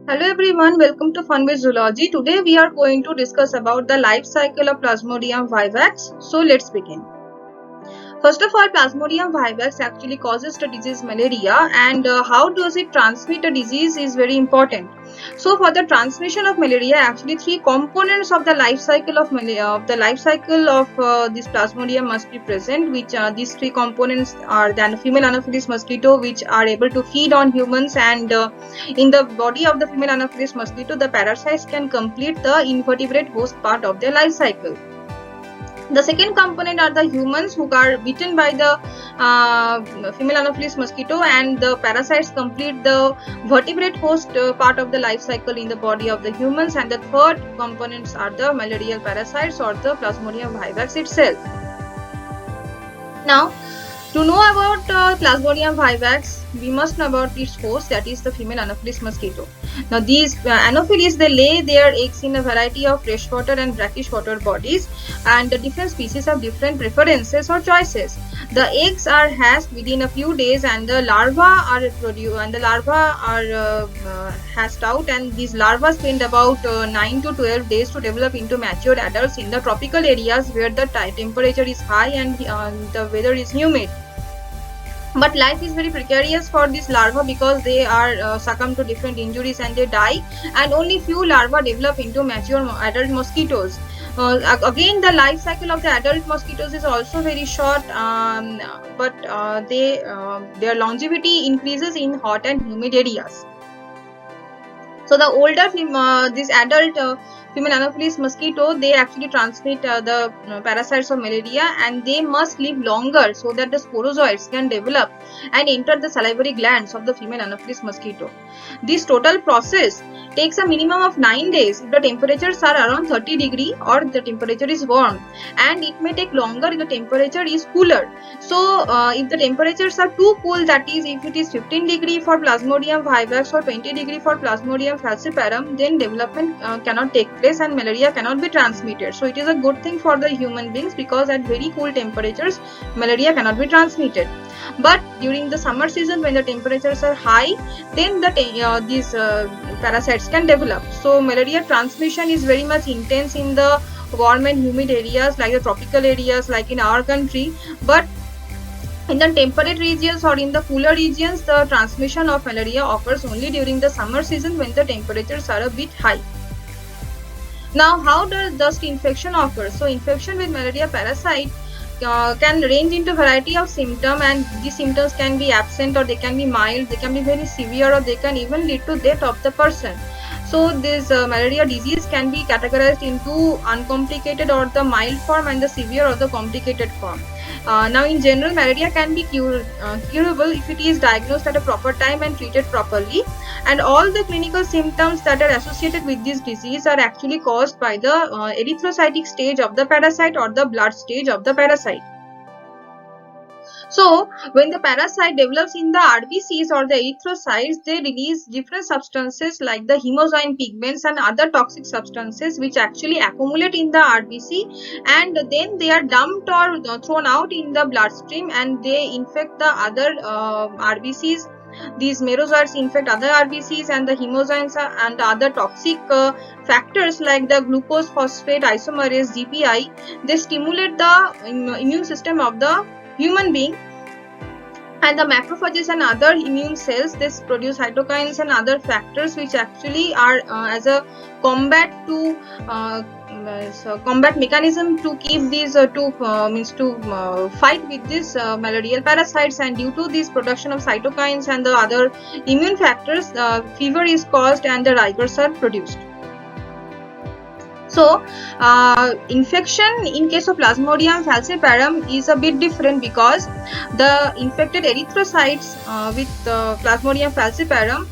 Hello everyone, welcome to Fun with Zoology. Today we are going to discuss about the life cycle of Plasmodium vivax. So let's begin. First of all, Plasmodium vivax actually causes the disease malaria, and how does it transmit a disease is very important. So for the transmission of malaria, actually three components of the life cycle of this Plasmodium must be present, which these three components are the female Anopheles mosquito, which are able to feed on humans, and in the body of the female Anopheles mosquito, the parasites can complete the invertebrate host part of their life cycle. The second component are the humans who are bitten by the female Anopheles mosquito, and the parasites complete the vertebrate host part of the life cycle in the body of the humans. And the third components are the malarial parasites or the Plasmodium vivax itself. Now, to know about Plasmodium vivax, we must know about its host, that is the female Anopheles mosquito. Now, these Anopheles, they lay their eggs in a variety of freshwater and brackish water bodies, and the different species have different preferences or choices. The eggs are hatched within a few days, and the larvae are hatched out, and these larvae spend about 9 to 12 days to develop into mature adults in the tropical areas where the temperature is high and the weather is humid. But life is very precarious for these larvae because they are succumb to different injuries and they die, and only few larvae develop into mature adult mosquitoes. Again, the life cycle of the adult mosquitoes is also very short, but their longevity increases in hot and humid areas. So the older this adult female Anopheles mosquito, they actually transmit the parasites of malaria, and they must live longer so that the sporozoites can develop and enter the salivary glands of the female Anopheles mosquito. This total process takes a minimum of 9 days if the temperatures are around 30 degree or the temperature is warm, and it may take longer if the temperature is cooler. So if the temperatures are too cool, that is if it is 15 degree for Plasmodium vivax or 20 degree for Plasmodium falciparum, then development cannot take place and malaria cannot be transmitted. So it is a good thing for the human beings because at very cool temperatures malaria cannot be transmitted. But during the summer season, when the temperatures are high, then these parasites can develop. So malaria transmission is very much intense in the warm and humid areas like the tropical areas like in our country, but in the temperate regions or in the cooler regions, the transmission of malaria occurs only during the summer season when the temperatures are a bit high. Now, how does dust infection occur? So infection with malaria parasite can range into variety of symptoms, and these symptoms can be absent or they can be mild, they can be very severe, or they can even lead to death of the person. So this malaria disease can be categorized into uncomplicated or the mild form and the severe or the complicated form. Now in general, malaria can be curable if it is diagnosed at a proper time and treated properly, and all the clinical symptoms that are associated with this disease are actually caused by the erythrocytic stage of the parasite or the blood stage of the parasite. So when the parasite develops in the RBCs or the erythrocytes, they release different substances like the hemozoin pigments and other toxic substances which actually accumulate in the RBC, and then they are dumped or thrown out in the bloodstream, and they infect the other RBCs. These merozoites infect other RBCs, and the hemozoins and other toxic factors like the glucose phosphate isomerase GPI, they stimulate the immune system of the human being, and the macrophages and other immune cells, this produce cytokines and other factors which actually are as a combat mechanism to keep these fight with these malarial parasites. And due to this production of cytokines and the other immune factors, fever is caused and the rigors are produced. So infection in case of Plasmodium falciparum is a bit different because the infected erythrocytes with Plasmodium falciparum,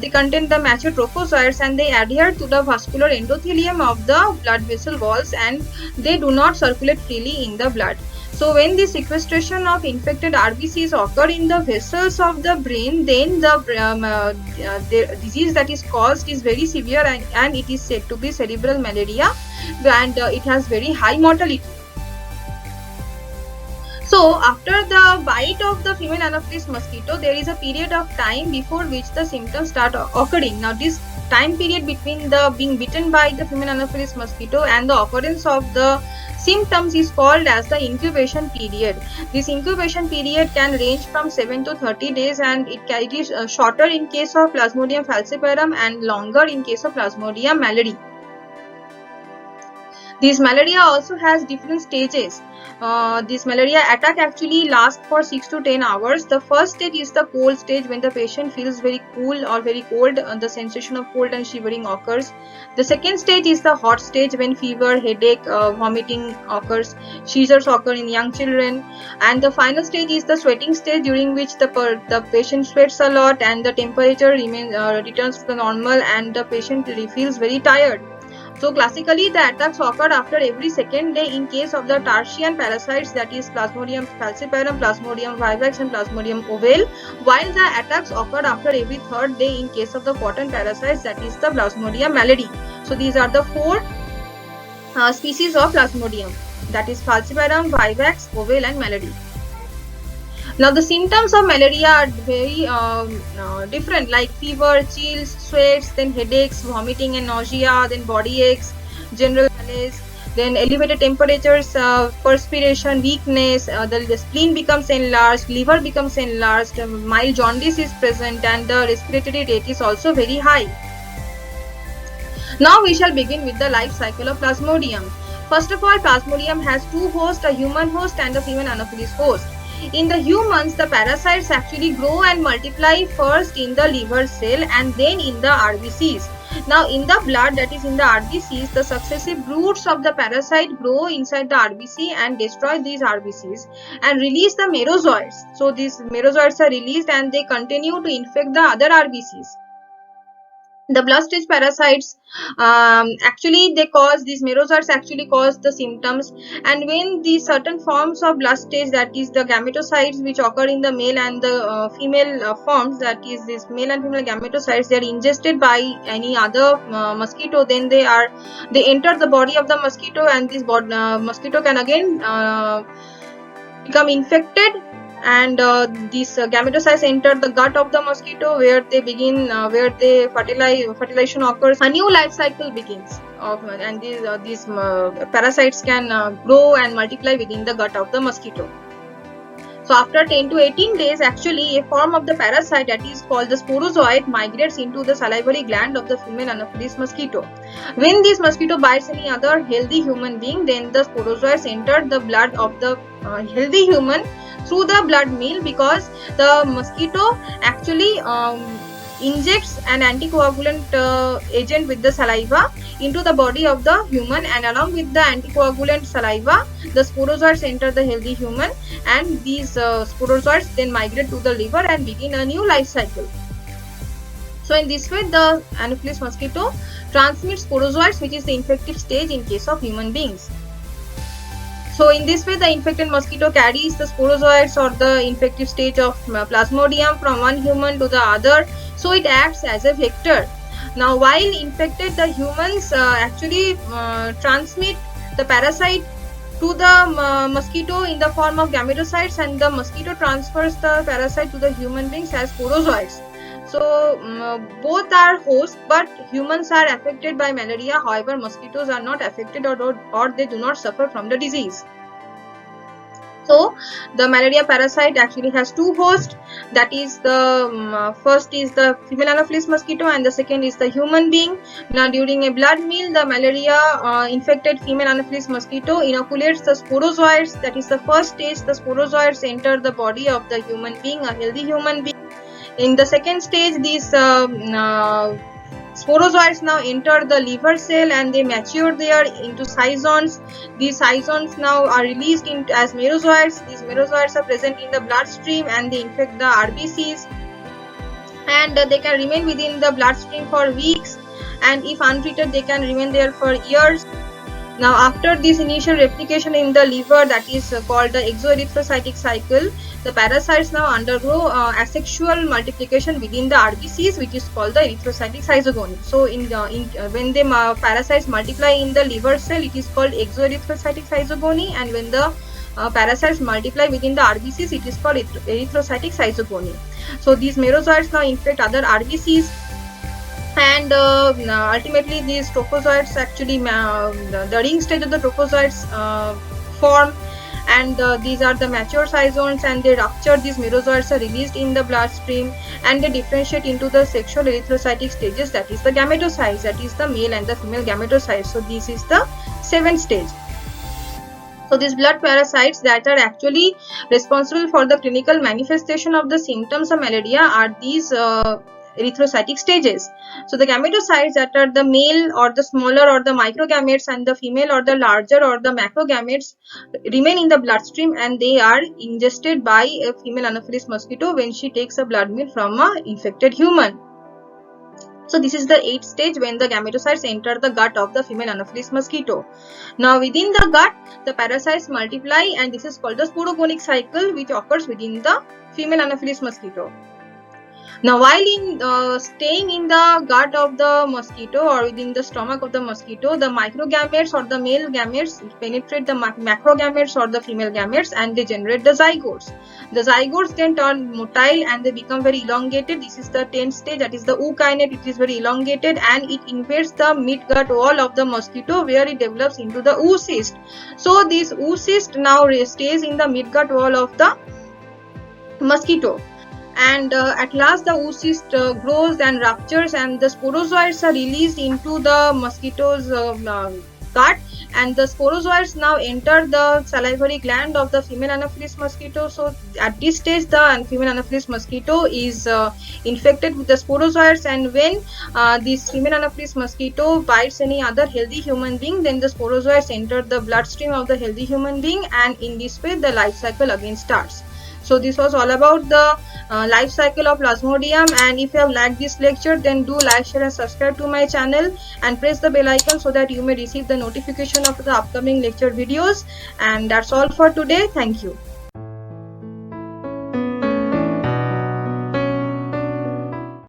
they contain the mature trophozoites, and they adhere to the vascular endothelium of the blood vessel walls, and they do not circulate freely in the blood. So when the sequestration of infected RBCs occur in the vessels of the brain, then the disease that is caused is very severe, and it is said to be cerebral malaria, and it has very high mortality. So after the bite of the female Anopheles mosquito, there is a period of time before which the symptoms start occurring. Now this time period between the being bitten by the female Anopheles mosquito and the occurrence of the symptoms is called as the incubation period. This incubation period can range from 7 to 30 days, and it is shorter in case of Plasmodium falciparum and longer in case of Plasmodium mallory. This malaria also has different stages. This malaria attack actually lasts for 6 to 10 hours. The first stage is the cold stage, when the patient feels very cool or very cold. The sensation of cold and shivering occurs. The second stage is the hot stage, when fever, headache, vomiting occurs. Seizures occur in young children. And the final stage is the sweating stage, during which the patient sweats a lot and the temperature returns to the normal and the patient feels very tired. So classically, the attacks occur after every second day in case of the Tarsian parasites, that is Plasmodium falciparum, Plasmodium vivax and Plasmodium ovale, while the attacks occur after every third day in case of the cotton parasites, that is the Plasmodium malady. So these are the four species of Plasmodium, that is falciparum, vivax, ovale and malady. Now the symptoms of malaria are very different, like fever, chills, sweats, then headaches, vomiting and nausea, then body aches, general malaise, then elevated temperatures, perspiration, weakness, the spleen becomes enlarged, liver becomes enlarged, mild jaundice is present, and the respiratory rate is also very high. Now we shall begin with the life cycle of Plasmodium. First of all, Plasmodium has two hosts, a human host and a female Anopheles host. In the humans, the parasites actually grow and multiply first in the liver cell and then in the RBCs. Now in the blood, that is in the RBCs, the successive broods of the parasite grow inside the RBC and destroy these RBCs and release the merozoites. So these merozoites are released and they continue to infect the other RBCs. The blood stage parasites actually these merozoites actually cause the symptoms, and when the certain forms of blood stage, that is the gametocytes which occur in the male and the female forms, that is this male and female gametocytes, they are ingested by any other mosquito, then they enter the body of the mosquito, and this mosquito can again become infected, and these gametocytes enter the gut of the mosquito, where they begin fertilization occurs. A new life cycle begins and these parasites can grow and multiply within the gut of the mosquito. So after 10 to 18 days, actually a form of the parasite, that is called the sporozoite, migrates into the salivary gland of the female Anopheles mosquito. When this mosquito bites any other healthy human being, then the sporozoites enter the blood of the healthy human through the blood meal, because the mosquito actually injects an anticoagulant agent with the saliva into the body of the human, and along with the anticoagulant saliva, the sporozoites enter the healthy human, and these sporozoites then migrate to the liver and begin a new life cycle. So in this way, the Anopheles mosquito transmits sporozoites, which is the infective stage in case of human beings. So in this way, the infected mosquito carries the sporozoites or the infective stage of Plasmodium from one human to the other. So it acts as a vector. Now while infected, the humans actually transmit the parasite to the mosquito in the form of gametocytes, and the mosquito transfers the parasite to the human beings as sporozoites. So both are hosts, but humans are affected by malaria. However, mosquitoes are not affected, or they do not suffer from the disease. So the malaria parasite actually has two hosts, that is the first is the female Anopheles mosquito and the second is the human being. Now during a blood meal, the malaria infected female Anopheles mosquito inoculates the sporozoites, that is the first stage. The sporozoites enter the body of the human being, a healthy human being. In the second stage, these sporozoites now enter the liver cell and they mature there into scizones. These scizones now are released as merozoites. These merozoites are present in the bloodstream and they infect the RBCs, and they can remain within the bloodstream for weeks, and if untreated they can remain there for years. Now after this initial replication in the liver, that is called the exoerythrocytic cycle, the parasites now undergo asexual multiplication within the RBCs, which is called the erythrocytic schizogony. So when the parasites multiply in the liver cell, it is called exoerythrocytic schizogony, and when the parasites multiply within the RBCs, it is called erythrocytic schizophrenia. So these merozoites now infect other RBCs, and ultimately these trophozoites actually the ring stage of the trophozoites form, and these are the mature cyzones, and they rupture. These merozoites are released in the bloodstream, and they differentiate into the sexual erythrocytic stages, that is the gametocytes, that is the male and the female gametocytes. So this is the 7th stage. So these blood parasites that are actually responsible for the clinical manifestation of the symptoms of malaria are these erythrocytic stages. So the gametocytes that are the male or the smaller or the microgametes, and the female or the larger or the macrogametes remain in the bloodstream, and they are ingested by a female Anopheles mosquito when she takes a blood meal from an infected human. So this is the 8th stage, when the gametocytes enter the gut of the female Anopheles mosquito. Now within the gut, the parasites multiply, and this is called the sporogonic cycle, which occurs within the female Anopheles mosquito. Now while staying in the gut of the mosquito or within the stomach of the mosquito, the microgametes or the male gametes penetrate the macrogametes or the female gametes, and they generate the zygotes. The zygotes then turn motile, and they become very elongated. This is the 10th stage, that is the ookinete. It is very elongated, and it invades the mid-gut wall of the mosquito, where it develops into the oocyst. So this oocyst now stays in the mid-gut wall of the mosquito, and at last the oocyst grows and ruptures, and the sporozoites are released into the mosquito's gut, and the sporozoites now enter the salivary gland of the female Anopheles mosquito. So at this stage, the female Anopheles mosquito is infected with the sporozoites, and when this female Anopheles mosquito bites any other healthy human being, then the sporozoites enter the bloodstream of the healthy human being, and in this way the life cycle again starts. So this was all about the life cycle of Plasmodium, and if you have liked this lecture, then do like, share and subscribe to my channel, and press the bell icon so that you may receive the notification of the upcoming lecture videos. And that's all for today. Thank you.